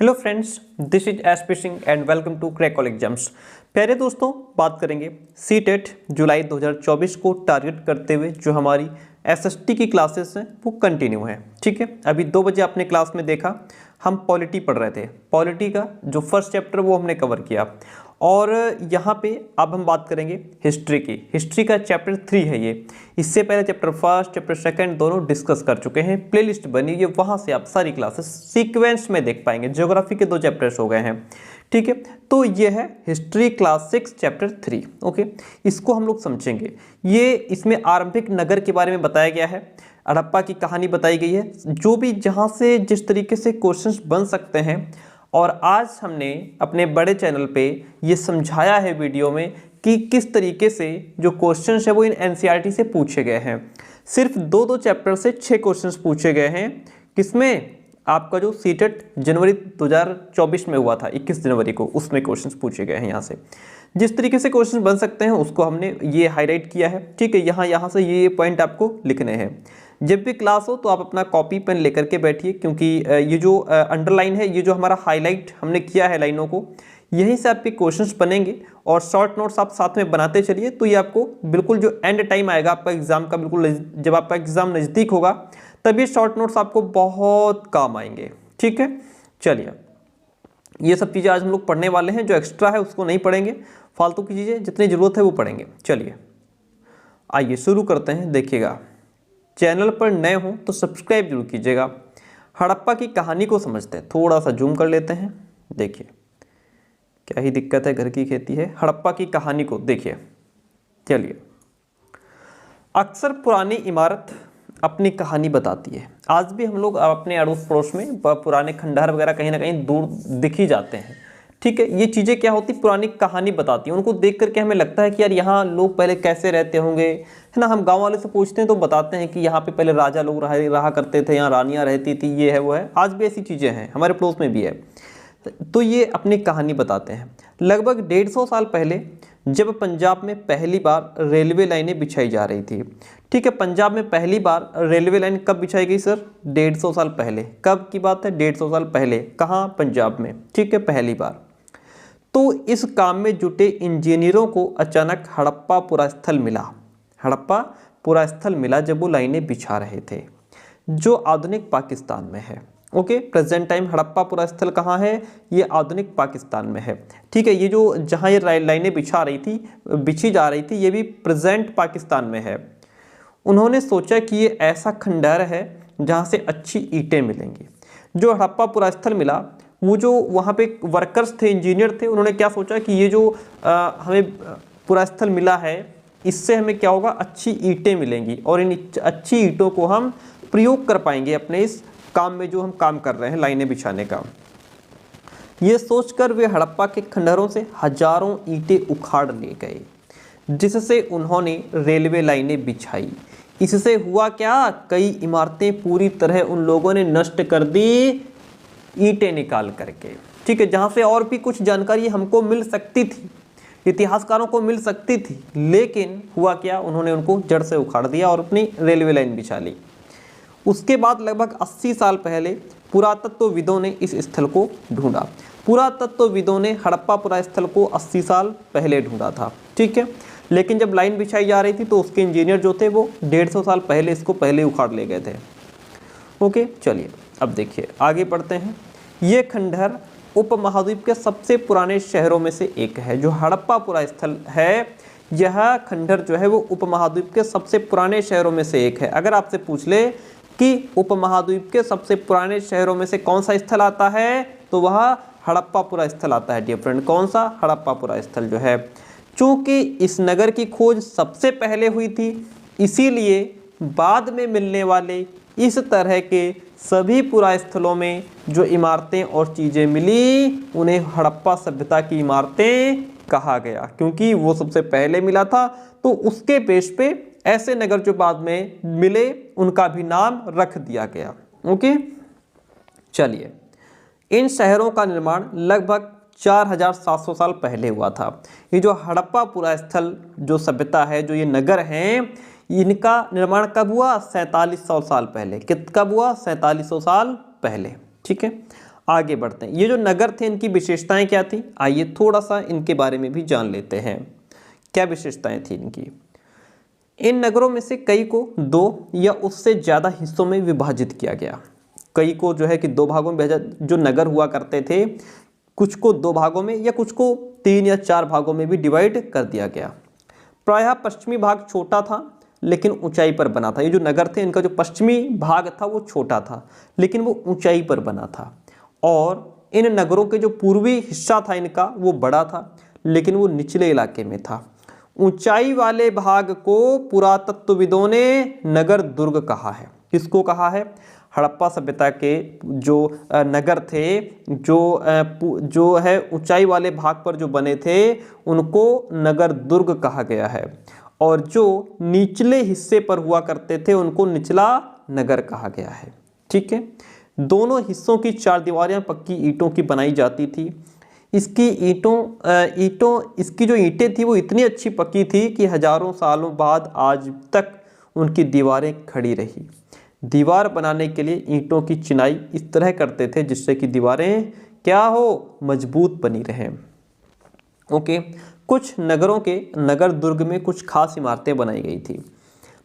Hello friends, this is S P Singh and welcome to crack all exams. प्यारे दोस्तों, बात करेंगे सीटेट जुलाई 2024 को टारगेट करते हुए जो हमारी एसएसटी की क्लासेस हैं वो कंटिन्यू हैं। ठीक है, अभी 2 बजे आपने क्लास में देखा हम पॉलिटी पढ़ रहे थे। पॉलिटी का जो फर्स्ट चैप्टर वो हमने कवर किया और यहाँ पे अब हम बात करेंगे हिस्ट्री की। हिस्ट्री का चैप्टर 3 है ये। इससे पहले चैप्टर फर्स्ट चैप्टर सेकंड दोनों डिस्कस कर चुके हैं। प्लेलिस्ट बनी है, वहाँ से आप सारी क्लासेस सीक्वेंस में देख पाएंगे। ज्योग्राफी के 2 चैप्टर्स हो गए हैं। ठीक है, तो ये है हिस्ट्री क्लास 6 चैप्टर 3। ओके, इसको हम लोग समझेंगे। ये इसमें आरंभिक नगर के बारे में बताया गया है, हड़प्पा की कहानी बताई गई है, जो भी जहाँ से जिस तरीके से क्वेश्चंस बन सकते हैं। और आज हमने अपने बड़े चैनल पे ये समझाया है वीडियो में कि किस तरीके से जो क्वेश्चंस है वो इन एनसीईआरटी से पूछे गए हैं। सिर्फ 2 चैप्टर से 6 क्वेश्चंस पूछे गए हैं। किसमें? आपका जो सीटेट जनवरी 2024 में हुआ था 21 जनवरी को, उसमें क्वेश्चंस पूछे गए हैं। यहाँ से जिस तरीके से क्वेश्चन बन सकते हैं उसको हमने ये हाईलाइट किया है। ठीक है, यहाँ से ये पॉइंट आपको लिखने हैं। जब भी क्लास हो तो आप अपना कॉपी पेन लेकर के बैठिए, क्योंकि ये जो अंडरलाइन है, ये जो हमारा हाईलाइट हमने किया है लाइनों को, यहीं से आपके क्वेश्चंस बनेंगे और शॉर्ट नोट्स आप साथ में बनाते चलिए। तो ये आपको बिल्कुल जो एंड टाइम आएगा आपका एग्जाम का, बिल्कुल जब आपका एग्जाम नज़दीक होगा तब ये शॉर्ट नोट्स आपको बहुत काम आएंगे। ठीक है, चलिए ये सब चीज़ें आज हम लोग पढ़ने वाले हैं। जो एक्स्ट्रा है उसको नहीं पढ़ेंगे, फालतू की चीज़ें जितनी ज़रूरत है वो पढ़ेंगे। चलिए आइए शुरू करते हैं। देखिएगा, चैनल पर नए हों तो सब्सक्राइब जरूर कीजिएगा। हड़प्पा की कहानी को समझते हैं। थोड़ा सा जूम कर लेते हैं। देखिए क्या ही दिक्कत है, घर की खेती है। हड़प्पा की कहानी को देखिए। चलिए, अक्सर पुरानी इमारत अपनी कहानी बताती है। आज भी हम लोग अपने अड़ोस पड़ोस में पुराने खंडहर वगैरह कहीं ना कहीं दूर दिख ही जाते हैं। ठीक है, ये चीज़ें क्या होती, पुरानी कहानी बताती हैं। उनको देख करके हमें लगता है कि यार यहाँ लोग पहले कैसे रहते होंगे, है ना। हम गांव वाले से पूछते हैं तो बताते हैं कि यहाँ पे पहले राजा लोग रहा करते थे, यहाँ रानियाँ रहती थी, ये है वो है। आज भी ऐसी चीज़ें हैं, हमारे पड़ोस में भी है। तो ये अपनी कहानी बताते हैं। लगभग 150 साल पहले जब पंजाब में पहली बार रेलवे लाइनें बिछाई जा रही थी। ठीक है, पंजाब में पहली बार रेलवे लाइन कब बिछाई गई सर? 150 साल पहले। कब की बात है? 150 साल पहले। कहाँ? पंजाब में। ठीक है, पहली बार। तो इस काम में जुटे इंजीनियरों को अचानक हड़प्पा पुरास्थल मिला। हड़प्पा पुरास्थल मिला जब वो लाइनें बिछा रहे थे, जो आधुनिक पाकिस्तान में है। ओके, प्रेजेंट टाइम हड़प्पा पुरास्थल कहाँ है? ये आधुनिक पाकिस्तान में है। ठीक है, ये जो जहाँ ये लाइनें बिछी जा रही थी, ये भी प्रेजेंट पाकिस्तान में है। उन्होंने सोचा कि ये ऐसा खंडहर है जहाँ से अच्छी ईंटें मिलेंगी। जो हड़प्पा पुरास्थल मिला, वो जो वहाँ पे वर्कर्स थे, इंजीनियर थे, उन्होंने क्या सोचा कि ये जो हमें पुरास्थल मिला है, इससे हमें क्या होगा, अच्छी ईंटें मिलेंगी और इन अच्छी ईंटों को हम प्रयोग कर पाएंगे अपने इस काम में जो हम काम कर रहे हैं, लाइनें बिछाने का। ये सोचकर वे हड़प्पा के खंडहरों से हजारों ईंटें उखाड़ ले गए, जिससे उन्होंने रेलवे लाइनें बिछाई। इससे हुआ क्या, कई इमारतें पूरी तरह उन लोगों ने नष्ट कर दी, ईंटें निकाल करके। ठीक है, जहाँ से और भी कुछ जानकारी हमको मिल सकती थी, इतिहासकारों को मिल सकती थी, लेकिन हुआ क्या, उन्होंने उनको जड़ से उखाड़ दिया और अपनी रेलवे लाइन बिछा ली। उसके बाद लगभग 80 साल पहले पुरातत्वविदों ने इस स्थल को ढूंढा। पुरातत्वविदों ने हड़प्पा पुरास्थल को 80 साल पहले ढूंढा था। ठीक है, लेकिन जब लाइन बिछाई जा रही थी तो उसके इंजीनियर जो थे वो 150 साल पहले इसको पहले उखाड़ ले गए थे। ओके, चलिए अब देखिए आगे बढ़ते हैं। ये खंडहर उपमहाद्वीप के सबसे पुराने शहरों में से एक है। जो हड़प्पा पुरास्थल है, यह खंडहर जो है वो उपमहाद्वीप के सबसे पुराने शहरों में से एक है। अगर आपसे पूछ ले कि उपमहाद्वीप के सबसे पुराने शहरों में से कौन सा स्थल आता है, तो वह हड़प्पा पुरास्थल आता है। डियर फ्रेंड, कौन सा? हड़प्पा पुरास्थल जो है। चूंकि इस नगर की खोज सबसे पहले हुई थी, इसीलिए बाद में मिलने वाले इस तरह के सभी पुरास्थलों में जो इमारतें और चीज़ें मिली, उन्हें हड़प्पा सभ्यता की इमारतें कहा गया, क्योंकि वो सबसे पहले मिला था। तो उसके बेस पे ऐसे नगर जो बाद में मिले, उनका भी नाम रख दिया गया। ओके, चलिए, इन शहरों का निर्माण लगभग 4700 साल पहले हुआ था। ये जो हड़प्पा पुरास्थल जो सभ्यता है, जो ये नगर हैं, इनका निर्माण कब हुआ? 4700 साल पहले। कब हुआ? 4700 साल पहले। ठीक है, आगे बढ़ते हैं। ये जो नगर थे इनकी विशेषताएं क्या थी, आइए थोड़ा सा इनके बारे में भी जान लेते हैं। क्या विशेषताएं थी इनकी। इन नगरों में से कई को 2 या उससे ज़्यादा हिस्सों में विभाजित किया गया। कई को जो है कि 2 भागों में जो नगर हुआ करते थे, कुछ को 2 भागों में या कुछ को 3 या 4 भागों में भी डिवाइड कर दिया गया। प्रायः पश्चिमी भाग छोटा था लेकिन ऊंचाई पर बना था। ये जो नगर थे इनका जो पश्चिमी भाग था वो छोटा था लेकिन वो ऊंचाई पर बना था। और इन नगरों के जो पूर्वी हिस्सा था इनका वो बड़ा था लेकिन वो निचले इलाके में था। ऊंचाई वाले भाग को पुरातत्वविदों ने नगर दुर्ग कहा है। किसको कहा है? हड़प्पा सभ्यता के जो नगर थे, जो है ऊंचाई वाले भाग पर जो बने थे उनको नगर दुर्ग कहा गया है। और जो निचले हिस्से पर हुआ करते थे उनको निचला नगर कहा गया है। ठीक है। दोनों हिस्सों की 4 दीवारें पक्की ईंटों की बनाई जाती थी। इसकी इसकी जो ईंटें थी वो इतनी अच्छी पक्की थी कि हजारों सालों बाद आज तक उनकी दीवारें खड़ी रही। दीवार बनाने के लिए ईंटों की चिनाई इस तरह करते थे जिससे कि दीवारें क्या हो, मजबूत बनी रहें। ओके। कुछ नगरों के नगर दुर्ग में कुछ खास इमारतें बनाई गई थी।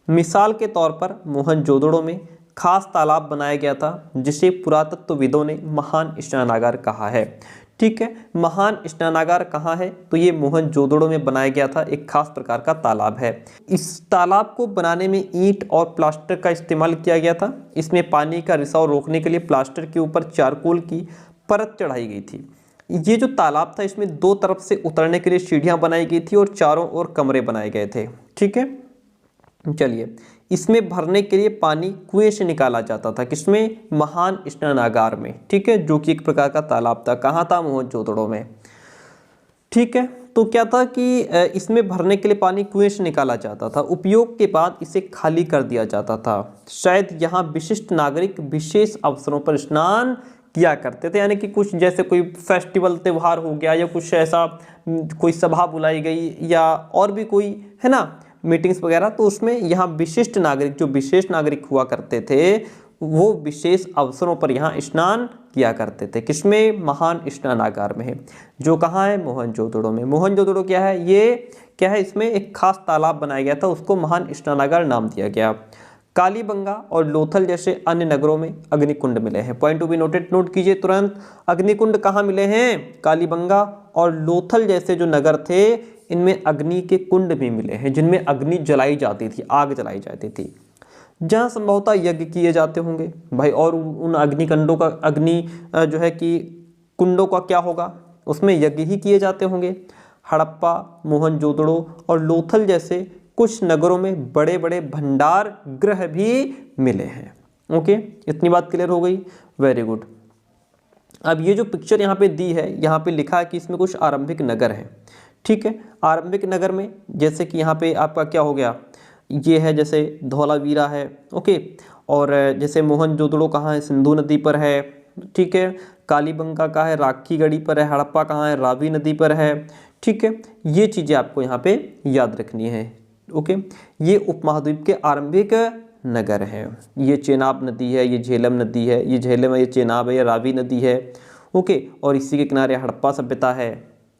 मिसाल के तौर पर मोहनजोदड़ो में खास तालाब बनाया गया था जिसे पुरातत्वविदों ने महान स्नानागार कहा है। ठीक है। महान स्नानागार कहाँ है? तो ये मोहनजोदड़ो में बनाया गया था, एक खास प्रकार का तालाब है। इस तालाब को बनाने में ईंट और प्लास्टर का इस्तेमाल किया गया था। इसमें पानी का रिसाव रोकने के लिए प्लास्टर के ऊपर चारकोल की परत चढ़ाई गई थी। ये जो तालाब था इसमें 2 तरफ से उतरने के लिए सीढ़ियां बनाई गई थी और चारों ओर कमरे बनाए गए थे। ठीक है। चलिए, इसमें भरने के लिए पानी कुएं से निकाला जाता था। किसमें? महान स्नानागार में। ठीक है, जो कि एक प्रकार का तालाब था। कहाँ था? मोहनजोदड़ो में। ठीक है। तो क्या था कि इसमें भरने के लिए पानी कुएं से निकाला जाता था। उपयोग के बाद इसे खाली कर दिया जाता था। शायद यहाँ विशिष्ट नागरिक विशेष अवसरों पर स्नान किया करते थे, यानी कि कुछ जैसे कोई फेस्टिवल त्यौहार हो गया या कुछ ऐसा कोई सभा बुलाई गई या और भी कोई है ना मीटिंग्स वगैरह, तो उसमें यहाँ विशिष्ट नागरिक, जो विशेष नागरिक हुआ करते थे वो विशेष अवसरों पर यहाँ स्नान किया करते थे। किसमें? महान स्नानागार में है, जो कहाँ है? मोहनजोदड़ो में। मोहनजोदड़ो क्या है? ये क्या है? इसमें एक खास तालाब बनाया गया था, उसको महान स्नानागार नाम दिया गया। कालीबंगा और लोथल जैसे अन्य नगरों में अग्निकुंड मिले हैं। Point to be noted, note कीजिए तुरंत। अग्निकुंड कहाँ मिले हैं? कालीबंगा और लोथल जैसे जो नगर थे इनमें अग्नि के कुंड भी मिले हैं जिनमें अग्नि जलाई जाती थी, आग जलाई जाती थी, जहाँ संभवतः यज्ञ किए जाते होंगे भाई। और उन अग्निकुंडों का जो है कि कुंडों का क्या होगा? उसमें यज्ञ ही किए जाते होंगे। हड़प्पा, मोहनजोदड़ो और लोथल जैसे कुछ नगरों में बड़े बड़े भंडार गृह भी मिले हैं। ओके, इतनी बात क्लियर हो गई। Very good. अब ये जो पिक्चर यहाँ पे दी है, यहाँ पे लिखा है कि इसमें कुछ आरंभिक नगर हैं। ठीक है। आरंभिक नगर में जैसे कि यहाँ पे आपका क्या हो गया, ये है जैसे धौलावीरा है। ओके। और जैसे मोहनजोदड़ो कहाँ है? सिंधु नदी पर है। ठीक है। कालीबंगा का है? राखीगढ़ी पर है। हड़प्पा कहाँ है? रावी नदी पर है। ठीक है। ये चीज़ें आपको यहाँ पे याद रखनी है। ओके। ये उपमहाद्वीप के आरंभिक नगर हैं। ये चेनाब नदी है, ये झेलम नदी है, ये झेलम है, ये चेनाब है, ये रावी नदी है। ओके। और इसी के किनारे हड़प्पा सभ्यता है।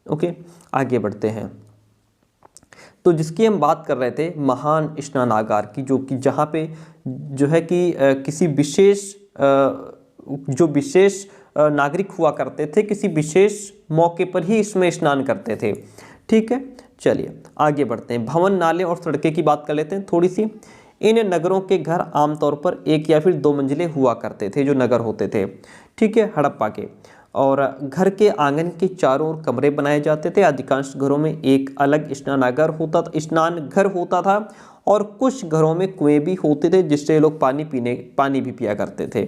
ओके। आगे बढ़ते हैं। तो जिसकी हम बात कर रहे थे महान स्नानागार की, जो कि जहाँ पे जो है कि किसी विशेष जो विशेष नागरिक हुआ करते थे किसी विशेष मौके पर ही इसमें स्नान करते थे। ठीक है। चलिए आगे बढ़ते हैं। भवन, नाले और सड़कें की बात कर लेते हैं थोड़ी सी। इन नगरों के घर आमतौर पर 1 या फिर 2 मंजिले हुआ करते थे, जो नगर होते थे। ठीक है, हड़प्पा के। और घर के आंगन के चारों ओर कमरे बनाए जाते थे। अधिकांश घरों में एक अलग स्नानागार होता था, स्नान घर होता था, और कुछ घरों में कुएं भी होते थे जिससे लोग पानी भी पिया करते थे।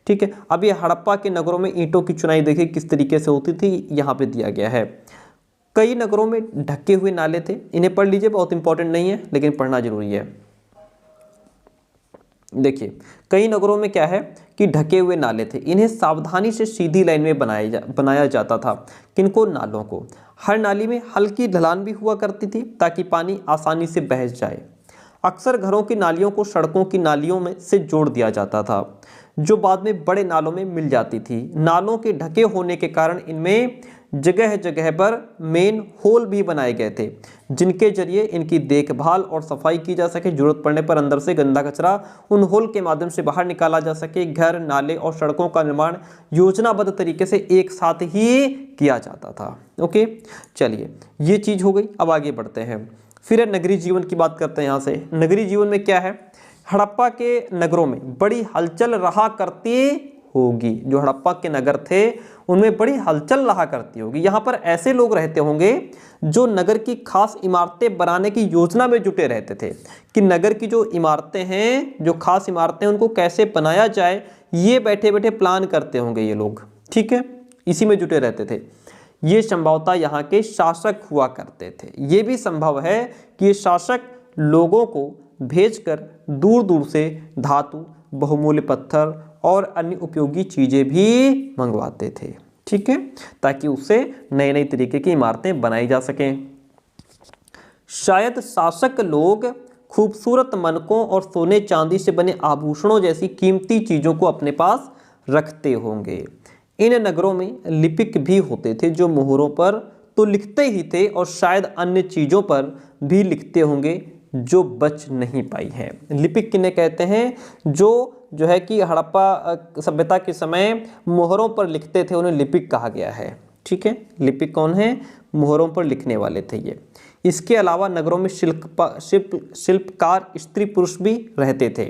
ठीक है। अब ये हड़प्पा के नगरों में ईंटों की चुनाई देखिए किस तरीके से होती थी, यहाँ पे दिया गया है। कई नगरों में ढके हुए नाले थे। इन्हें पढ़ लीजिए, बहुत इंपॉर्टेंट नहीं है लेकिन पढ़ना जरूरी है। देखिए, कई नगरों में क्या है कि ढके हुए नाले थे। इन्हें सावधानी से सीधी लाइन में बनाया जाता था। किनको? नालों को। हर नाली में हल्की ढलान भी हुआ करती थी ताकि पानी आसानी से बह जाए। अक्सर घरों की नालियों को सड़कों की नालियों में से जोड़ दिया जाता था। जो बाद में बड़े नालों में मिल जाती थी। नालों के ढके होने के कारण इनमें जगह जगह पर मेन होल भी बनाए गए थे, जिनके जरिए इनकी देखभाल और सफाई की जा सके। जरूरत पड़ने पर अंदर से गंदा कचरा उन होल के माध्यम से बाहर निकाला जा सके। घर, नाले और सड़कों का निर्माण योजनाबद्ध तरीके से एक साथ ही किया जाता था। ओके, चलिए ये चीज़ हो गई। अब आगे बढ़ते हैं, फिर नगरीय जीवन की बात करते हैं। यहाँ से नगरीय जीवन में क्या है, हड़प्पा के नगरों में बड़ी हलचल रहा करती होगी। जो हड़प्पा के नगर थे उनमें बड़ी हलचल रहा करती होगी। यहाँ पर ऐसे लोग रहते होंगे जो नगर की खास इमारतें बनाने की योजना में जुटे रहते थे, कि नगर की जो इमारतें हैं, जो खास इमारतें हैं, उनको कैसे बनाया जाए, ये बैठे बैठे प्लान करते होंगे ये लोग। ठीक है, इसी में जुटे रहते थे। ये संभवतः यहाँ के शासक हुआ करते थे। ये भी संभव है कि ये शासक लोगों को भेजकर दूर दूर से धातु, बहुमूल्य पत्थर और अन्य उपयोगी चीज़ें भी मंगवाते थे। ठीक है, ताकि उससे नए नए तरीके की इमारतें बनाई जा सकें। शायद शासक लोग खूबसूरत मनकों और सोने चांदी से बने आभूषणों जैसी कीमती चीज़ों को अपने पास रखते होंगे। इन नगरों में लिपिक भी होते थे, जो मोहरों पर तो लिखते ही थे और शायद अन्य चीज़ों पर भी लिखते होंगे जो बच नहीं पाई है। लिपिक किन्हें कहते हैं, जो है कि हड़प्पा सभ्यता के समय मोहरों पर लिखते थे, उन्हें लिपिक कहा गया है। ठीक है, लिपिक कौन है, मोहरों पर लिखने वाले थे ये। इसके अलावा नगरों में शिल्पकार स्त्री पुरुष भी रहते थे।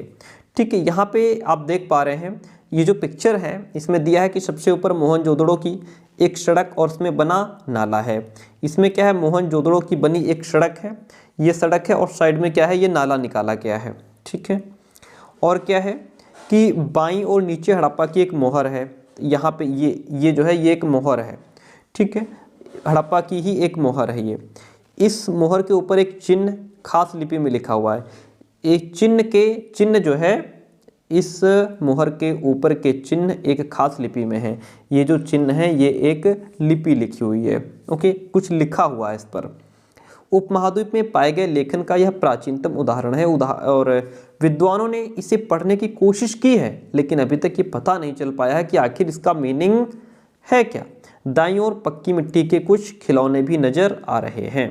ठीक है, यहाँ पे आप देख पा रहे हैं, ये जो पिक्चर है इसमें दिया है कि सबसे ऊपर मोहनजोदड़ो की एक सड़क और उसमें बना नाला है। इसमें क्या है, मोहनजोदड़ो की बनी एक सड़क है, ये सड़क है, और साइड में क्या है, ये नाला निकाला गया है। ठीक है, और क्या है कि बाईं और नीचे हड़प्पा की एक मोहर है। यहाँ पे ये जो है ये एक मोहर है। ठीक है, हड़प्पा की ही एक मोहर है ये। इस मोहर के ऊपर एक चिन्ह खास लिपि में लिखा हुआ है। एक चिन्ह जो है, इस मोहर के ऊपर के चिन्ह एक खास लिपि में है। ये जो चिन्ह है ये एक लिपि लिखी हुई है। ओके, कुछ लिखा हुआ है इस पर। उपमहाद्वीप में पाए गए लेखन का यह प्राचीनतम उदाहरण है और विद्वानों ने इसे पढ़ने की कोशिश की है, लेकिन अभी तक ये पता नहीं चल पाया है कि आखिर इसका मीनिंग है क्या। दाईं ओर पक्की मिट्टी के कुछ खिलौने भी नजर आ रहे हैं।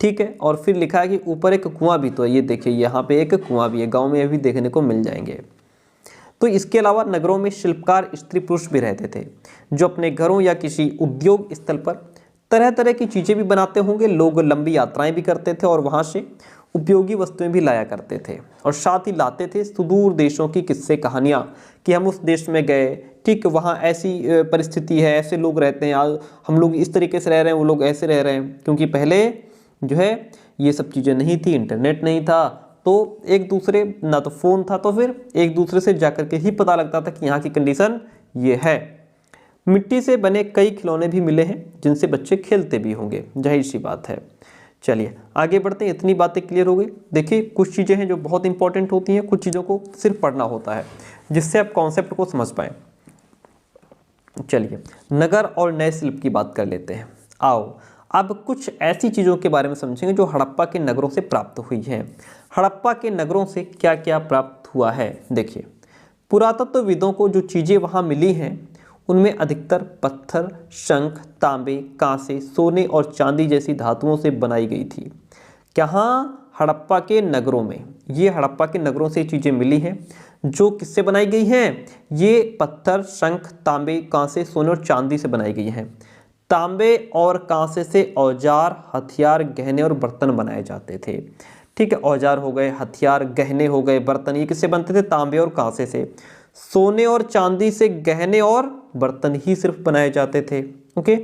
ठीक है, और फिर लिखा है कि ऊपर एक कुआं भी तो है। ये देखिए यहाँ पे एक कुआं भी है, गांव में भी देखने को मिल जाएंगे। तो इसके अलावा नगरों में शिल्पकार स्त्री पुरुष भी रहते थे, जो अपने घरों या किसी उद्योग स्थल पर तरह तरह की चीज़ें भी बनाते होंगे। लोग लंबी यात्राएं भी करते थे और वहाँ से उपयोगी वस्तुएं भी लाया करते थे, और साथ ही लाते थे सुदूर देशों की किस्से कहानियाँ, कि हम उस देश में गए, ठीक, वहाँ ऐसी परिस्थिति है, ऐसे लोग रहते हैं, हम लोग इस तरीके से रह रहे हैं, वो लोग ऐसे रह रहे हैं। क्योंकि पहले जो है ये सब चीज़ें नहीं थी, इंटरनेट नहीं था, तो एक दूसरे, ना तो फ़ोन था, तो फिर एक दूसरे से जाकर के ही पता लगता था कि यहाँ की कंडीशन ये है। मिट्टी से बने कई खिलौने भी मिले हैं जिनसे बच्चे खेलते भी होंगे, जाहिर सी बात है। चलिए आगे बढ़ते हैं, इतनी बातें क्लियर हो गई। देखिए कुछ चीज़ें हैं जो बहुत इंपॉर्टेंट होती हैं, कुछ चीज़ों को सिर्फ पढ़ना होता है जिससे आप कॉन्सेप्ट को समझ पाएँ। चलिए नगर और नए शिल्प की बात कर लेते हैं। आओ अब कुछ ऐसी चीज़ों के बारे में समझेंगे जो हड़प्पा के नगरों से प्राप्त हुई हैं। हड़प्पा के नगरों से क्या क्या प्राप्त हुआ है। देखिए पुरातत्वविदों को जो चीज़ें वहाँ मिली हैं उनमें अधिकतर पत्थर, शंख, तांबे, कांसे, सोने और चांदी जैसी धातुओं से बनाई गई थी। कहाँ, हड़प्पा के नगरों में। ये हड़प्पा के नगरों से चीज़ें मिली हैं जो किससे बनाई गई हैं, ये पत्थर, शंख, तांबे, कांसे, सोने और चांदी से बनाई गई हैं। तांबे और कांसे से औजार, हथियार, गहने और बर्तन बनाए जाते थे। ठीक है, औजार हो गए, हथियार, गहने हो गए, बर्तन, ये किससे बनते थे, तांबे और कांसे से। सोने और चांदी से गहने और बर्तन ही सिर्फ बनाए जाते थे। ओके,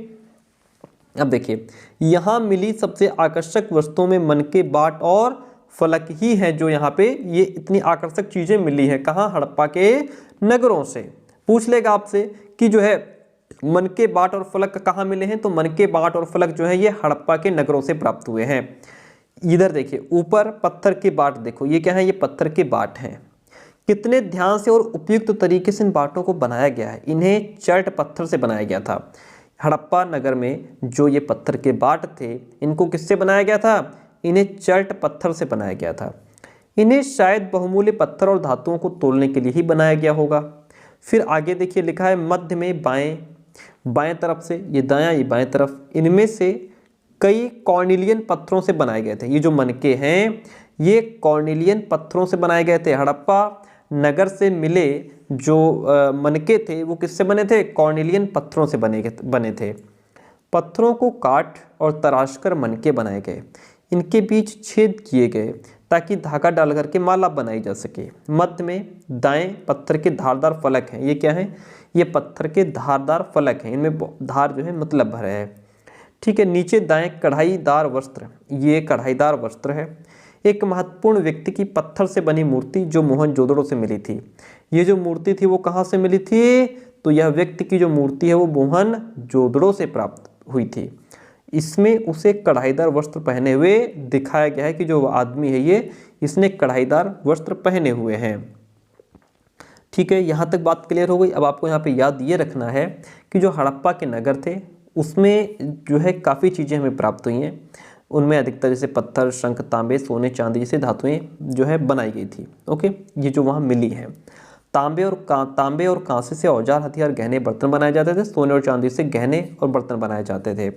अब देखिए यहाँ मिली सबसे आकर्षक वस्तुओं में मन के बाट और फलक ही है, जो यहाँ पे ये इतनी आकर्षक चीज़ें मिली है। कहाँ, हड़प्पा के नगरों से। पूछ लेगा आपसे कि जो है मन के बाट और फलक कहाँ मिले हैं, तो मन के बाट और फलक जो है ये हड़प्पा के नगरों से प्राप्त हुए हैं। इधर देखिए ऊपर पत्थर के बाट, देखो ये क्या है, ये पत्थर के बाट हैं। कितने ध्यान से और उपयुक्त तरीके से इन बाटों को बनाया गया है। इन्हें चर्ट पत्थर से बनाया गया था। हड़प्पा नगर में जो ये पत्थर के बाट थे, इनको किससे बनाया गया था, इन्हें चर्ट पत्थर से बनाया गया था। इन्हें शायद बहुमूल्य पत्थर और धातुओं को तोलने के लिए ही बनाया गया होगा। फिर आगे देखिए लिखा है मध्य में बाएं तरफ से, ये दायां ये बाएं तरफ, इनमें से कई कॉर्निलियन पत्थरों से बनाए गए थे। ये जो मनके हैं ये कॉर्निलियन पत्थरों से बनाए गए थे। हड़प्पा नगर से मिले जो मनके थे वो किससे बने थे? कॉर्निलियन पत्थरों से बने थे। पत्थरों को काट और तराशकर मनके बनाए गए। इनके बीच छेद किए गए ताकि धागा डाल करके माला बनाई जा सके। मध्य में दाएं पत्थर के धारदार फलक हैं। ये क्या है? ये पत्थर के धारदार फलक हैं, इनमें धार जो है मतलब भरा है। ठीक है। नीचे दाएं कढ़ाईदार वस्त्र, ये कढ़ाईदार वस्त्र है। एक महत्वपूर्ण व्यक्ति की पत्थर से बनी मूर्ति जो मोहनजोदड़ो से मिली थी। ये जो मूर्ति थी वो कहाँ से मिली थी? तो यह व्यक्ति की जो मूर्ति है वो मोहनजोदड़ो से प्राप्त हुई थी। इसमें उसे कढ़ाईदार वस्त्र पहने हुए दिखाया गया है कि जो आदमी है ये, इसने कढ़ाईदार वस्त्र पहने हुए हैं। ठीक है, यहाँ तक बात क्लियर हो गई। अब आपको यहाँ पे याद ये रखना है कि जो हड़प्पा के नगर थे उसमें जो है काफ़ी चीज़ें हमें प्राप्त हुई हैं। उनमें अधिकतर जैसे पत्थर, शंख, तांबे, सोने, चांदी जैसे धातुएं जो है बनाई गई थी। ओके, ये जो वहाँ मिली है। तांबे और कांसे से औजार, हथियार, गहने, बर्तन बनाए जाते थे। सोने और चांदी से गहने और बर्तन बनाए जाते थे।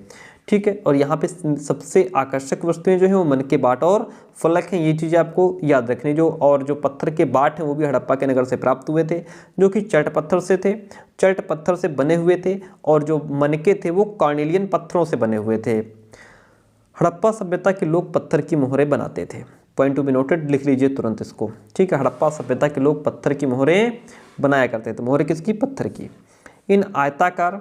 ठीक है, और यहाँ पे सबसे आकर्षक वस्तुएं जो है वो मन के बाट और फलक हैं। ये चीज़ें आपको याद रखनी। जो पत्थर के बाट हैं वो भी हड़प्पा के नगर से प्राप्त हुए थे, जो कि चट पत्थर से थे, चट पत्थर से बने हुए थे। और जो मनके थे वो कॉर्निलियन पत्थरों से बने हुए थे। हड़प्पा सभ्यता के लोग पत्थर की मोहरें बनाते थे। पॉइंट टू बी नोटेड, लिख लीजिए तुरंत इसको। ठीक है, हड़प्पा सभ्यता के लोग पत्थर की मोहरें बनाया करते थे। मोहरें किसकी? पत्थर की। इन आयताकार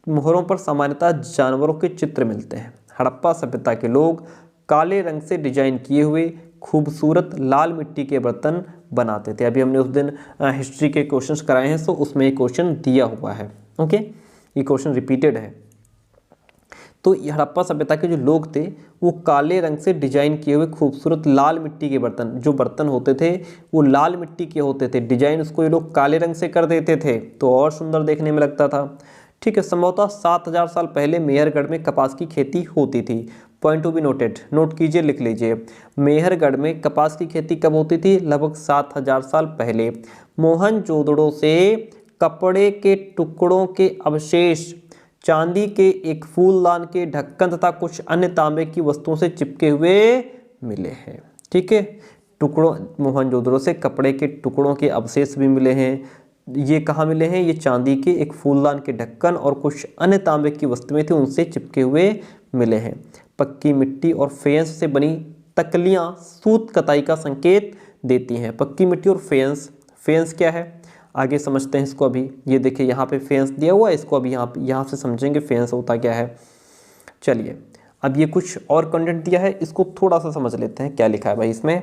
मोहरों पर सामान्यतः जानवरों के चित्र मिलते हैं। हड़प्पा सभ्यता के लोग काले रंग से डिजाइन किए हुए खूबसूरत लाल मिट्टी के बर्तन बनाते थे। अभी हमने उस दिन हिस्ट्री के क्वेश्चंस कराए हैं, तो उसमें ये क्वेश्चन दिया हुआ है। ओके, ये क्वेश्चन रिपीटेड है। तो हड़प्पा सभ्यता के जो लोग थे वो काले रंग से डिजाइन किए हुए खूबसूरत लाल मिट्टी के बर्तन, जो बर्तन होते थे वो लाल मिट्टी के होते थे। डिजाइन उसको ये लोग काले रंग से कर देते थे तो और सुंदर देखने में लगता था। ठीक है, संभवतः 7000 साल पहले मेहरगढ़ में कपास की खेती होती थी। Point to be noted, note कीजिए, लिख लीजिए। मेहरगढ़ में कपास की खेती कब होती थी? लगभग 7000 साल पहले। मोहनजोदड़ो से कपड़े के टुकड़ों के अवशेष, चांदी के एक फूलदान के ढक्कन तथा कुछ अन्य तांबे की वस्तुओं से चिपके हुए मिले हैं। ठीक है, मोहनजोदड़ो से कपड़े के टुकड़ों के अवशेष भी मिले हैं। ये कहाँ मिले हैं? ये चांदी के एक फूलदान के ढक्कन और कुछ अन्य तांबे की वस्तुएं थी उनसे चिपके हुए मिले हैं। पक्की मिट्टी और फेंस से बनी तकलियां सूत कताई का संकेत देती हैं। पक्की मिट्टी और फेंस क्या है आगे समझते हैं इसको। अभी ये देखिए यहाँ पे फेंस दिया हुआ है, इसको अभी यहाँ से समझेंगे फेंस होता क्या है। चलिए, अब ये कुछ और कंटेंट दिया है, इसको थोड़ा सा समझ लेते हैं क्या लिखा है भाई इसमें।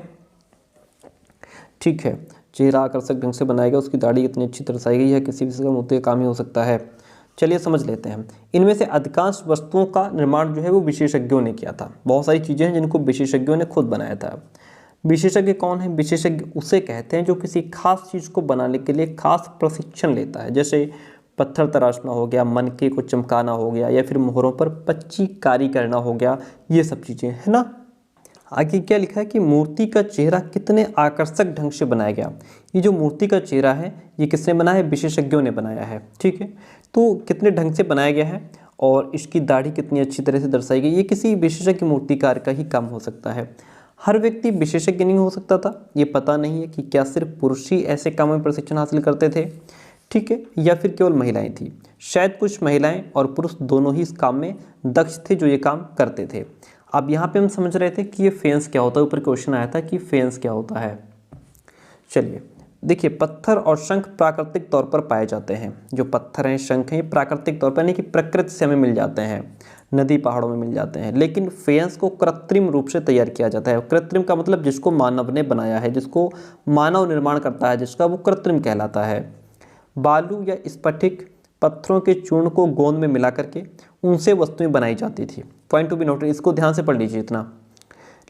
ठीक है, चेहरा आकर्षक ढंग से बनाया गया, उसकी दाढ़ी इतनी अच्छी दर्शाई गई है, किसी भी मुद्दे काम ही हो सकता है। चलिए समझ लेते हैं। इनमें से अधिकांश वस्तुओं का निर्माण जो है वो विशेषज्ञों ने किया था। बहुत सारी चीज़ें हैं जिनको विशेषज्ञों ने खुद बनाया था। विशेषज्ञ कौन है? विशेषज्ञ उसे कहते हैं जो किसी खास चीज़ को बनाने के लिए खास प्रशिक्षण लेता है। जैसे पत्थर तराशना हो गया, मनके को चमकाना हो गया, या फिर मोहरों पर पच्चीकारी करना हो गया, ये सब चीज़ें है ना। आगे क्या लिखा है कि मूर्ति का चेहरा कितने आकर्षक ढंग से बनाया गया। ये जो मूर्ति का चेहरा है ये किसने बनाया है? विशेषज्ञों ने बनाया है। ठीक है, तो कितने ढंग से बनाया गया है और इसकी दाढ़ी कितनी अच्छी तरह से दर्शाई गई, ये किसी विशेषज्ञ मूर्तिकार का ही काम हो सकता है। हर व्यक्ति विशेषज्ञ नहीं हो सकता था। ये पता नहीं है कि क्या सिर्फ पुरुष ही ऐसे कामों में प्रशिक्षण हासिल करते थे, ठीक है, या फिर केवल महिलाएं थी। शायद कुछ महिलाएं और पुरुष दोनों ही इस काम में दक्ष थे जो ये काम करते थे। अब यहाँ पे हम समझ रहे थे कि ये फेंस क्या होता है। ऊपर क्वेश्चन आया था कि फेंस क्या होता है। चलिए देखिए, पत्थर और शंख प्राकृतिक तौर पर पाए जाते हैं। जो पत्थर हैं, शंख हैं, ये प्राकृतिक तौर पर यानी कि प्रकृति से हमें मिल जाते हैं, नदी पहाड़ों में मिल जाते हैं। लेकिन फेंस को कृत्रिम रूप से तैयार किया जाता है। कृत्रिम का मतलब जिसको मानव ने बनाया है, जिसको मानव निर्माण करता है, जिसका वो कृत्रिम कहलाता है। बालू या स्फटिक पत्थरों के चूर्ण को गोंद में मिला करके उनसे वस्तुएं बनाई जाती थी। पॉइंट टू बी नोटेड, इसको ध्यान से पढ़ लीजिए। इतना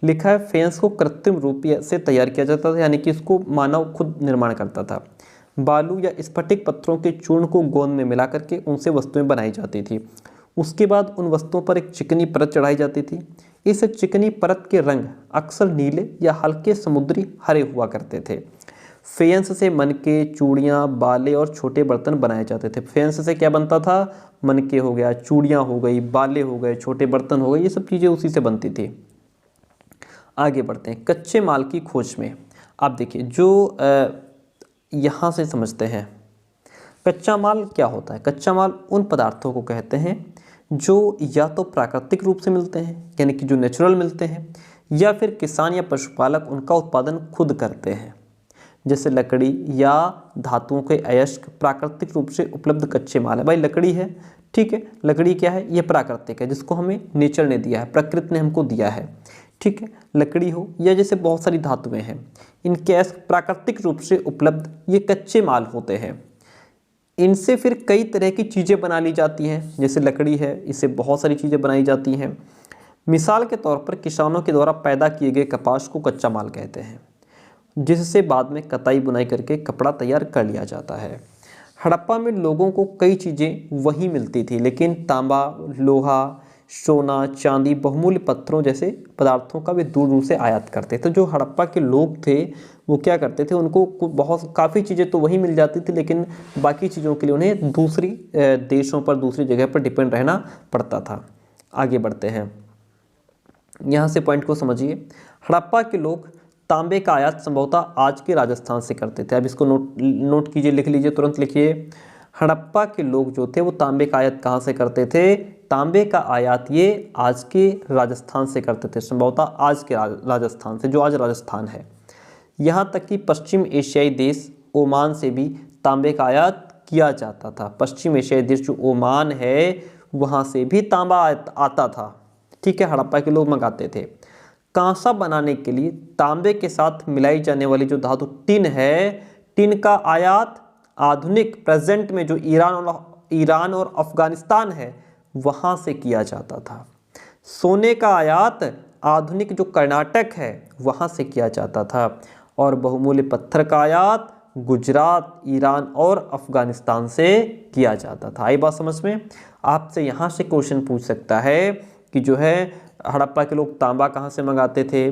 लिखा है, फेंस को कृत्रिम रूप से तैयार किया जाता था, यानी कि इसको मानव खुद निर्माण करता था। बालू या स्फटिक पत्थरों के चूर्ण को गोंद में मिला करके उनसे वस्तुएं बनाई जाती थी। उसके बाद उन वस्तुओं पर एक चिकनी परत चढ़ाई जाती थी। इस चिकनी परत के रंग अक्सर नीले या हल्के समुद्री हरे हुआ करते थे। फेयंस से मनके, चूड़ियाँ, बाले और छोटे बर्तन बनाए जाते थे। फेयंस से क्या बनता था? मनके हो गया, चूड़ियाँ हो गई, बाले हो गए, छोटे बर्तन हो गए, ये सब चीज़ें उसी से बनती थी। आगे बढ़ते हैं कच्चे माल की खोज में। आप देखिए जो यहाँ से समझते हैं कच्चा माल क्या होता है। कच्चा माल उन पदार्थों को कहते हैं जो या तो प्राकृतिक रूप से मिलते हैं, यानी कि जो नेचुरल मिलते हैं, या फिर किसान या पशुपालक उनका उत्पादन खुद करते हैं। जैसे लकड़ी या धातुओं के अयस्क प्राकृतिक रूप से उपलब्ध कच्चे माल है। भाई लकड़ी है, ठीक है, लकड़ी क्या है? ये प्राकृतिक है, जिसको हमें नेचर ने दिया है, प्रकृति ने हमको दिया है, ठीक है। लकड़ी हो या जैसे बहुत सारी धातुएं हैं, इनके अयस्क प्राकृतिक रूप से उपलब्ध ये कच्चे माल होते हैं। इनसे फिर कई तरह की चीज़ें बना ली जाती हैं। जैसे लकड़ी है, इससे बहुत सारी चीज़ें बनाई जाती हैं। मिसाल के तौर पर किसानों के द्वारा पैदा किए गए कपास को कच्चा माल कहते हैं, जिससे बाद में कताई बुनाई करके कपड़ा तैयार कर लिया जाता है। हड़प्पा में लोगों को कई चीज़ें वहीं मिलती थी, लेकिन तांबा, लोहा, सोना, चांदी, बहुमूल्य पत्थरों जैसे पदार्थों का वे दूर दूर से आयात करते थे। जो हड़प्पा के लोग थे वो क्या करते थे, उनको काफ़ी चीज़ें तो वहीं मिल जाती थी, लेकिन बाकी चीज़ों के लिए उन्हें दूसरी देशों पर, दूसरी जगह पर डिपेंड रहना पड़ता था। आगे बढ़ते हैं, यहाँ से पॉइंट को समझिए। हड़प्पा के लोग तांबे का आयात संभवतः आज के राजस्थान से करते थे। अब इसको नोट कीजिए, लिख लीजिए, तुरंत लिखिए। हड़प्पा के लोग जो थे वो तांबे का आयात कहाँ से करते थे? तांबे का आयात ये आज के राजस्थान से करते थे, संभवतः आज के राजस्थान से, जो आज राजस्थान है। यहाँ तक कि पश्चिम एशियाई देश ओमान से भी तांबे का आयात किया जाता था। पश्चिम एशियाई देश जो ओमान है वहाँ से भी तांबा आता था, ठीक है, हड़प्पा के लोग मंगाते थे। कांसा बनाने के लिए तांबे के साथ मिलाई जाने वाली जो धातु टिन है, टिन का आयात आधुनिक प्रेजेंट में जो ईरान और अफगानिस्तान है वहाँ से किया जाता था। सोने का आयात आधुनिक जो कर्नाटक है वहाँ से किया जाता था, और बहुमूल्य पत्थर का आयात गुजरात, ईरान और अफगानिस्तान से किया जाता था। आई बात समझ में? आपसे यहाँ से क्वेश्चन पूछ सकता है कि जो है हड़प्पा के लोग तांबा कहाँ से मंगाते थे,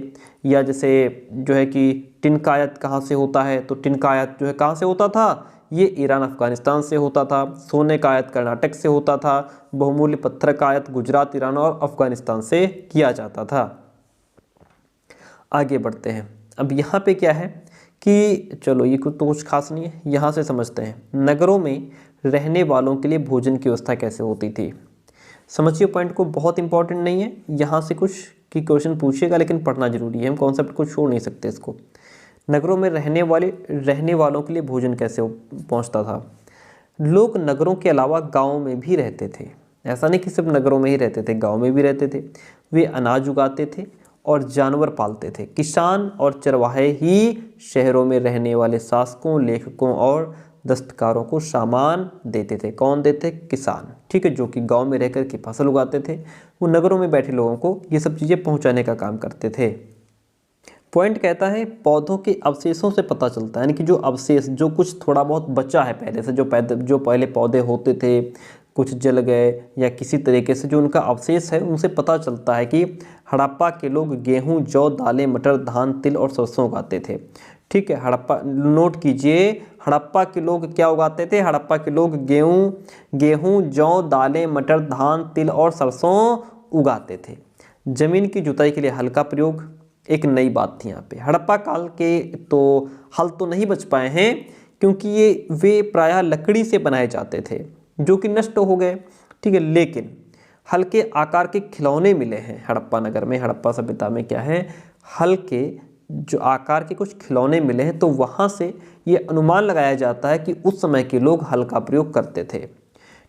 या जैसे जो है कि टिन का आयात कहाँ से होता है, तो टिन का आयात जो है कहाँ से होता था? ये ईरान अफगानिस्तान से होता था। सोने का आयात कर्नाटक से होता था। बहुमूल्य पत्थर का आयात गुजरात, ईरान और अफगानिस्तान से किया जाता था। आगे बढ़ते हैं। अब यहाँ पे क्या है कि चलो ये कुछ खास नहीं है, यहाँ से समझते हैं नगरों में रहने वालों के लिए भोजन की व्यवस्था कैसे होती थी। समझिए पॉइंट को, बहुत इंपॉर्टेंट नहीं है, यहाँ से कुछ की क्वेश्चन पूछिएगा, लेकिन पढ़ना जरूरी है, हम कॉन्सेप्ट को छोड़ नहीं सकते इसको। नगरों में रहने वालों के लिए भोजन कैसे पहुँचता था। लोग नगरों के अलावा गाँव में भी रहते थे। ऐसा नहीं कि सिर्फ नगरों में ही रहते थे, गाँव में भी रहते थे। वे अनाज उगाते थे और जानवर पालते थे। किसान और चरवाहे ही शहरों में रहने वाले शासकों, लेखकों और दस्तकारों को सामान देते थे। कौन देते? किसान, ठीक है, जो कि गांव में रहकर के फसल उगाते थे। वो नगरों में बैठे लोगों को ये सब चीज़ें पहुंचाने का काम करते थे। पॉइंट कहता है पौधों के अवशेषों से पता चलता है, यानी कि जो अवशेष, जो कुछ थोड़ा बहुत बचा है पहले से, जो पहले पौधे होते थे, कुछ जल गए या किसी तरीके से जो उनका अवशेष है, उनसे पता चलता है कि हड़प्पा के लोग गेहूं, जौ, दालें, मटर, धान, तिल और सरसों उगाते थे। ठीक है, हड़प्पा, नोट कीजिए, हड़प्पा के लोग क्या उगाते थे? हड़प्पा के लोग गेहूं, जौ, दालें, मटर, धान, तिल और सरसों उगाते थे। जमीन की जुताई के लिए हल का प्रयोग एक नई बात थी यहाँ पे। हड़प्पा काल के तो हल तो नहीं बच पाए हैं, क्योंकि वे प्रायः लकड़ी से बनाए जाते थे जो कि नष्ट हो गए। ठीक है, लेकिन हल्के आकार के खिलौने मिले हैं हड़प्पा नगर में। हड़प्पा सभ्यता में क्या है, हल्के जो आकार के कुछ खिलौने मिले हैं, तो वहाँ से ये अनुमान लगाया जाता है कि उस समय के लोग हल का प्रयोग करते थे।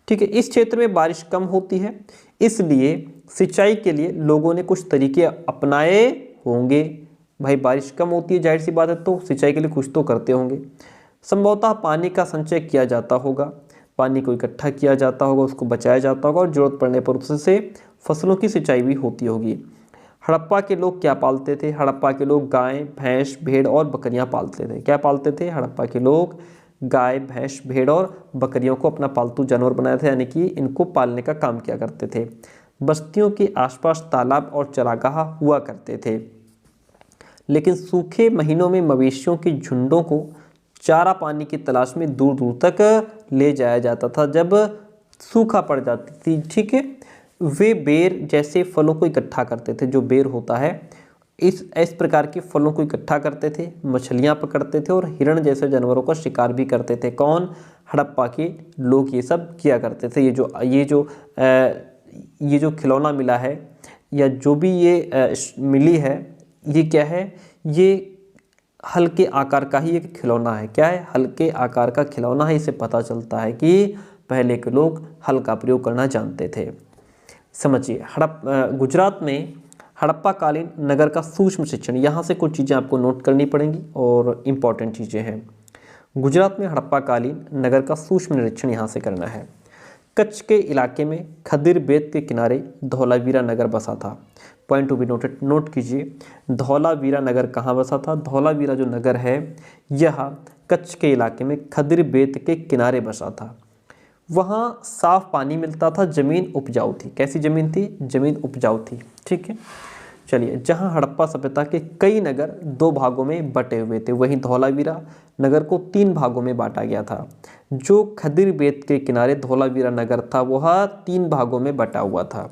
ठीक है, इस क्षेत्र में बारिश कम होती है, इसलिए सिंचाई के लिए लोगों ने कुछ तरीके अपनाए होंगे। भाई बारिश कम होती है, जाहिर सी बात है, तो सिंचाई के लिए कुछ तो करते होंगे। संभवतः पानी का संचय किया जाता होगा, पानी को इकट्ठा किया जाता होगा, उसको बचाया जाता होगा, और जरूरत पड़ने पर उससे फसलों की सिंचाई भी होती होगी। हड़प्पा के लोग क्या पालते थे? हड़प्पा के लोग गाय, भैंस, भेड़ और बकरियां पालते थे। क्या पालते थे? हड़प्पा के लोग गाय, भैंस, भेड़ और बकरियों को अपना पालतू जानवर बनाए थे, यानी कि इनको पालने का काम किया करते थे। बस्तियों के आसपास तालाब और चरागाह हुआ करते थे, लेकिन सूखे महीनों में मवेशियों के झुंडों को चारा पानी की तलाश में दूर दूर तक ले जाया जाता था जब सूखा पड़ जाती थी। ठीक है, वे बेर जैसे फलों को इकट्ठा करते थे, जो बेर होता है इस प्रकार के फलों को इकट्ठा करते थे, मछलियां पकड़ते थे और हिरण जैसे जानवरों का शिकार भी करते थे। कौन? हड़प्पा के लोग ये सब किया करते थे। ये जो खिलौना मिला है या जो भी ये मिली है, ये क्या है? ये हल्के आकार का ही एक खिलौना है। क्या है? हल्के आकार का खिलौना है। इससे पता चलता है कि पहले के लोग हल का प्रयोग करना जानते थे। समझिए, गुजरात में हड़प्पाकालीन नगर का सूक्ष्म शिक्षण। यहाँ से कुछ चीज़ें आपको नोट करनी पड़ेंगी और इम्पॉर्टेंट चीज़ें हैं। गुजरात में हड़प्पाकालीन नगर का सूक्ष्म निरीक्षण यहाँ से करना है। कच्छ के इलाके में खदिर बेत के किनारे धौलावीरा नगर बसा था। Point to be noted, note कीजिए, धौलावीरा नगर कहाँ बसा था? धौलावीरा जो नगर है यह कच्छ के इलाके में खदिर बेत के किनारे बसा था। वहाँ साफ पानी मिलता था, ज़मीन उपजाऊ थी। कैसी ज़मीन थी? ज़मीन उपजाऊ थी। ठीक है, चलिए, जहाँ हड़प्पा सभ्यता के कई नगर 2 भागों में बटे हुए थे, वहीं धौलावीरा नगर को 3 भागों में बांटा गया था। जो खदिर बेत के किनारे धौलावीरा नगर था वह 3 भागों में बटा हुआ था।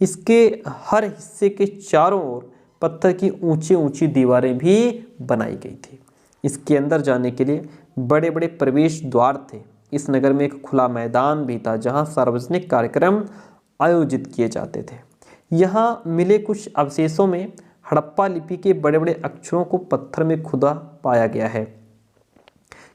इसके हर हिस्से के चारों ओर पत्थर की ऊंची ऊंची दीवारें भी बनाई गई थी। इसके अंदर जाने के लिए बड़े बड़े प्रवेश द्वार थे। इस नगर में एक खुला मैदान भी था जहां सार्वजनिक कार्यक्रम आयोजित किए जाते थे। यहाँ मिले कुछ अवशेषों में हड़प्पा लिपि के बड़े बड़े अक्षरों को पत्थर में खुदा पाया गया है।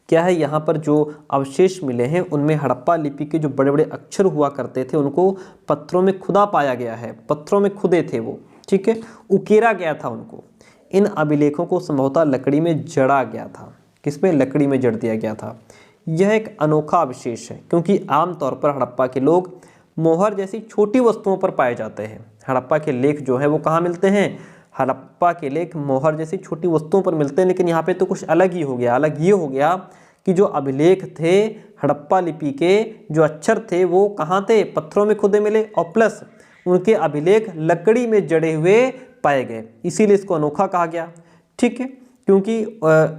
क्या है? यहाँ पर जो अवशेष मिले हैं उनमें हड़प्पा लिपि के जो बड़े बड़े अक्षर हुआ करते थे उनको पत्थरों में खुदा पाया गया है। पत्थरों में खुदे थे वो। ठीक है, उकेरा गया था उनको। इन अभिलेखों को संभवतः लकड़ी में जड़ा गया था। किसमें? लकड़ी में जड़ दिया गया था। यह एक अनोखा अवशेष है क्योंकि आमतौर पर हड़प्पा के लोग मोहर जैसी छोटी वस्तुओं पर पाए जाते हैं। हड़प्पा के लेख जो है वो कहाँ मिलते हैं? हड़प्पा के लेख मोहर जैसी छोटी वस्तुओं पर मिलते हैं। लेकिन यहाँ पे तो कुछ अलग ही हो गया। अलग ये हो गया कि जो अभिलेख थे हड़प्पा लिपि के, जो अक्षर थे वो कहाँ थे? पत्थरों में खुदे मिले और प्लस उनके अभिलेख लकड़ी में जड़े हुए पाए गए, इसीलिए इसको अनोखा कहा गया। ठीक है, क्योंकि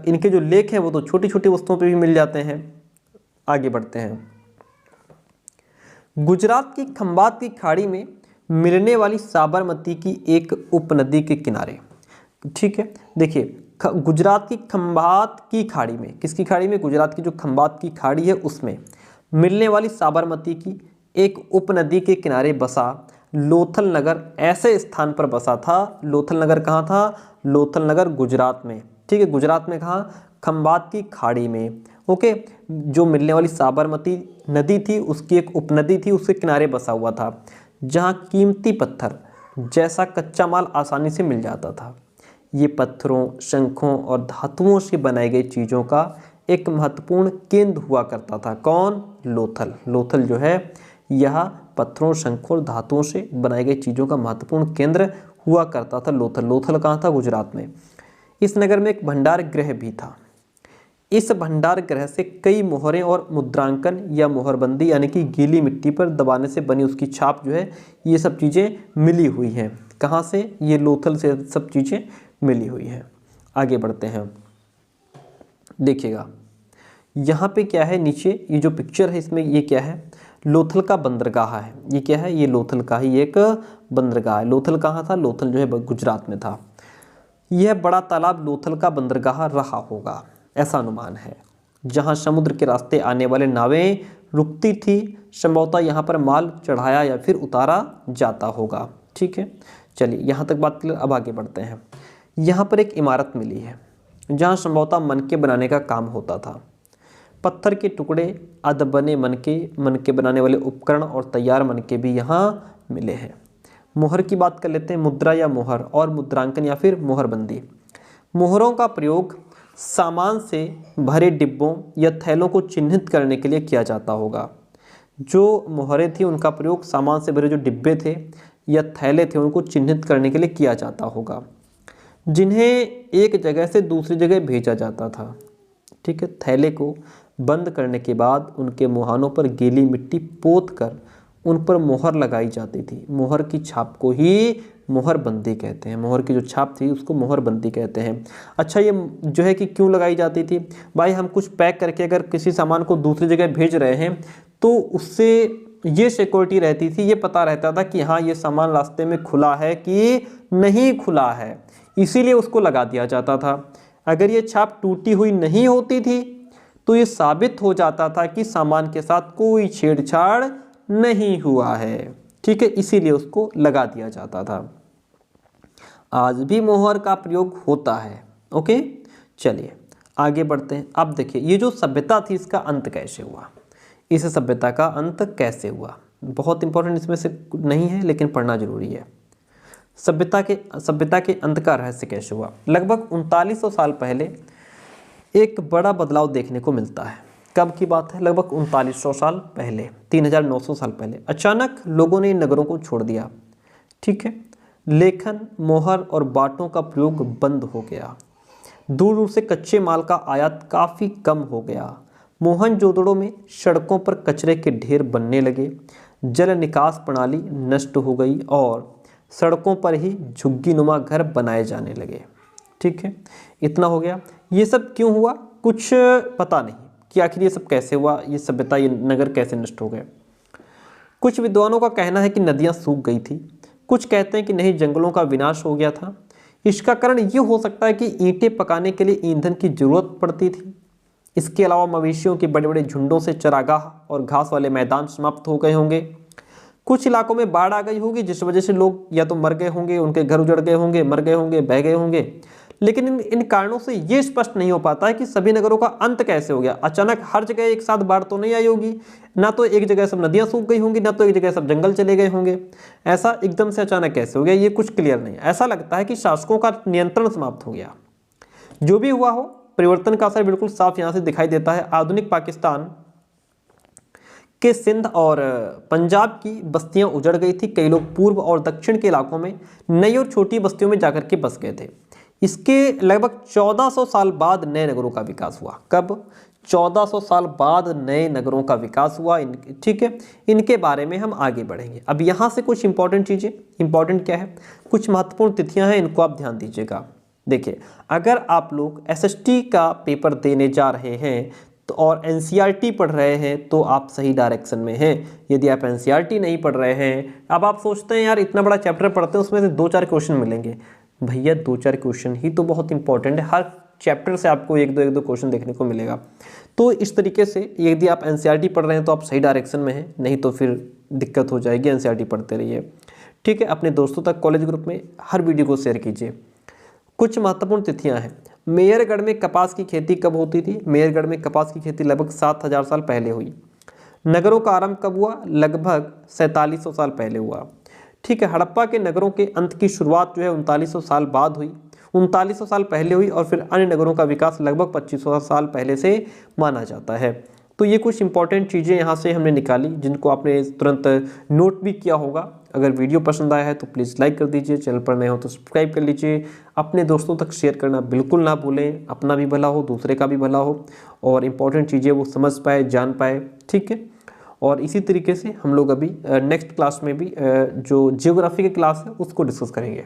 इनके जो लेख हैं वो तो छोटी छोटी वस्तुओं पर भी मिल जाते हैं। आगे बढ़ते हैं। गुजरात की खंबात की खाड़ी में मिलने वाली साबरमती की एक उपनदी के किनारे। ठीक है, देखिए, गुजरात की खंबात की खाड़ी में, किसकी खाड़ी में? गुजरात की जो खंबात की खाड़ी है उसमें मिलने वाली साबरमती की एक उपनदी के किनारे बसा लोथल नगर ऐसे स्थान पर बसा था। लोथल नगर कहाँ था? लोथल नगर गुजरात में। ठीक है, गुजरात में कहाँ? खंबात की खाड़ी में। ओके, जो मिलने वाली साबरमती नदी थी उसकी एक उपनदी थी, उसके किनारे बसा हुआ था, जहाँ कीमती पत्थर जैसा कच्चा माल आसानी से मिल जाता था। ये पत्थरों, शंखों और धातुओं से बनाई गई चीज़ों का एक महत्वपूर्ण केंद्र हुआ करता था। कौन? लोथल। लोथल जो है यह पत्थरों, शंखों और धातुओं से बनाई गई चीज़ों का महत्वपूर्ण केंद्र हुआ करता था। लोथल। लोथल कहाँ था? गुजरात में। इस नगर में एक भंडार गृह भी था। इस भंडार गृह से कई मोहरें और मुद्रांकन या मोहरबंदी यानी कि गीली मिट्टी पर दबाने से बनी उसकी छाप जो है, ये सब चीज़ें मिली हुई हैं। कहाँ से? ये लोथल से सब चीज़ें मिली हुई हैं। आगे बढ़ते हैं। देखिएगा यहाँ पे क्या है, नीचे ये जो पिक्चर है इसमें ये क्या है? लोथल का बंदरगाह है। ये क्या है? ये लोथल का ही एक बंदरगाह है। लोथल कहाँ था? लोथल जो है गुजरात में था। यह बड़ा तालाब लोथल का बंदरगाह रहा होगा, ऐसा अनुमान है, जहां समुद्र के रास्ते आने वाले नावें रुकती थी। संभवतः यहाँ पर माल चढ़ाया या फिर उतारा जाता होगा। ठीक है, चलिए यहाँ तक बात क्लियर। अब आगे बढ़ते हैं। यहाँ पर एक इमारत मिली है जहाँ संभवतः मनके बनाने का काम होता था। पत्थर के टुकड़े, अध बने मनके बनाने वाले उपकरण और तैयार मनके भी यहाँ मिले हैं। मोहर की बात कर लेते हैं। मुद्रा या मोहर और मुद्रांकन या फिर मोहरबंदी। मोहरों का प्रयोग सामान से भरे डिब्बों या थैलों को चिन्हित करने के लिए किया जाता होगा। जो मोहरें थी उनका प्रयोग सामान से भरे जो डिब्बे थे या थैले थे उनको चिन्हित करने के लिए किया जाता होगा, जिन्हें एक जगह से दूसरी जगह भेजा जाता था। ठीक है, थैले को बंद करने के बाद उनके मुहानों पर गीली मिट्टी पोत कर उन पर मोहर लगाई जाती थी। मोहर की छाप को ही मोहरबंदी कहते हैं। मोहर की जो छाप थी उसको मोहरबंदी कहते हैं। अच्छा, ये जो है कि क्यों लगाई जाती थी? भाई हम कुछ पैक करके अगर किसी सामान को दूसरी जगह भेज रहे हैं तो उससे ये सिक्योरिटी रहती थी, ये पता रहता था कि हाँ ये सामान रास्ते में खुला है कि नहीं खुला है, इसीलिए उसको लगा दिया जाता था। अगर ये छाप टूटी हुई नहीं होती थी तो ये साबित हो जाता था कि सामान के साथ कोई छेड़छाड़ नहीं हुआ है। ठीक है, इसीलिए उसको लगा दिया जाता था। आज भी मोहर का प्रयोग होता है। ओके, चलिए आगे बढ़ते हैं। अब देखिए ये जो सभ्यता थी इसका अंत कैसे हुआ, इस सभ्यता का अंत कैसे हुआ, बहुत इंपॉर्टेंट इसमें से नहीं है लेकिन पढ़ना जरूरी है। सभ्यता के अंत का रहस्य कैसे हुआ? लगभग 3900 साल पहले एक बड़ा बदलाव देखने को मिलता है। कब की बात है? लगभग 3900 साल पहले, 3900 साल पहले अचानक लोगों ने इन नगरों को छोड़ दिया। ठीक है, लेखन, मोहर और बाटों का प्रयोग बंद हो गया। दूर दूर से कच्चे माल का आयात काफ़ी कम हो गया। मोहनजोदड़ो में सड़कों पर कचरे के ढेर बनने लगे। जल निकास प्रणाली नष्ट हो गई और सड़कों पर ही झुग्गीनुमा घर बनाए जाने लगे। ठीक है, इतना हो गया। ये सब क्यों हुआ? कुछ पता नहीं कि आखिर ये सब कैसे हुआ, ये सभ्यता, ये नगर कैसे नष्ट हो गए। कुछ विद्वानों का कहना है कि नदियाँ सूख गई थी, कुछ कहते हैं कि नहीं, जंगलों का विनाश हो गया था। इसका कारण ये हो सकता है कि ईंटें पकाने के लिए ईंधन की जरूरत पड़ती थी। इसके अलावा मवेशियों के बड़े बड़े झुंडों से चरागाह और घास वाले मैदान समाप्त हो गए होंगे। कुछ इलाकों में बाढ़ आ गई होगी जिस वजह से लोग या तो मर गए होंगे, उनके घर उजड़ गए होंगे, मर गए होंगे, बह गए होंगे। लेकिन इन कारणों से ये स्पष्ट नहीं हो पाता है कि सभी नगरों का अंत कैसे हो गया। अचानक हर जगह एक साथ बाढ़ तो नहीं आई होगी, ना तो एक जगह सब नदियां सूख गई होंगी, ना तो एक जगह सब जंगल चले गए होंगे। ऐसा एकदम से अचानक कैसे हो गया, ये कुछ क्लियर नहीं। ऐसा लगता है कि शासकों का नियंत्रण समाप्त हो गया। जो भी हुआ हो, परिवर्तन का असर बिल्कुल साफ यहाँ से दिखाई देता है। आधुनिक पाकिस्तान के सिंध और पंजाब की बस्तियां उजड़ गई थी। कई लोग पूर्व और दक्षिण के इलाकों में नई और छोटी बस्तियों में जाकर के बस गए थे। इसके लगभग 1400 साल बाद नए नगरों का विकास हुआ। कब? 1400 साल बाद नए नगरों का विकास हुआ। ठीक है, इनके बारे में हम आगे बढ़ेंगे। अब यहाँ से कुछ इंपॉर्टेंट चीज़ें, इंपॉर्टेंट क्या है, कुछ महत्वपूर्ण तिथियाँ हैं, इनको आप ध्यान दीजिएगा। देखिए, अगर आप लोग एसएसटी का पेपर देने जा रहे हैं तो और एनसीईआरटी पढ़ रहे हैं तो आप सही डायरेक्शन में हैं। यदि आप एनसीईआरटी नहीं पढ़ रहे हैं, अब आप सोचते हैं यार इतना बड़ा चैप्टर पढ़ते हैं उसमें से 2-4 क्वेश्चन मिलेंगे। भैया 2-4 क्वेश्चन ही तो बहुत इंपॉर्टेंट है। हर चैप्टर से आपको एक दो क्वेश्चन देखने को मिलेगा। तो इस तरीके से यदि आप एनसीईआरटी पढ़ रहे हैं तो आप सही डायरेक्शन में हैं, नहीं तो फिर दिक्कत हो जाएगी। एनसीईआरटी पढ़ते रहिए। ठीक है, अपने दोस्तों तक कॉलेज ग्रुप में हर वीडियो को शेयर कीजिए। कुछ महत्वपूर्ण तिथियां हैं। मेहरगढ़ में कपास की खेती कब होती थी? मेहरगढ़ में कपास की खेती लगभग 7000 साल पहले हुई। नगरों का आरंभ कब हुआ? लगभग 4700 साल पहले हुआ। ठीक है, हड़प्पा के नगरों के अंत की शुरुआत जो है 3900 साल बाद हुई, 3900 साल पहले हुई और फिर अन्य नगरों का विकास लगभग 2500 साल पहले से माना जाता है। तो ये कुछ इंपॉर्टेंट चीज़ें यहाँ से हमने निकाली जिनको आपने तुरंत नोट भी किया होगा। अगर वीडियो पसंद आया है तो प्लीज़ लाइक कर दीजिए, चैनल पर नए हो तो सब्सक्राइब कर लीजिए, अपने दोस्तों तक शेयर करना बिल्कुल ना भूलें। अपना भी भला हो, दूसरे का भी भला हो और इम्पॉर्टेंट चीज़ें वो समझ पाए, जान पाए। ठीक है, और इसी तरीके से हम लोग अभी नेक्स्ट क्लास में भी जो जियोग्राफी की क्लास है उसको डिस्कस करेंगे।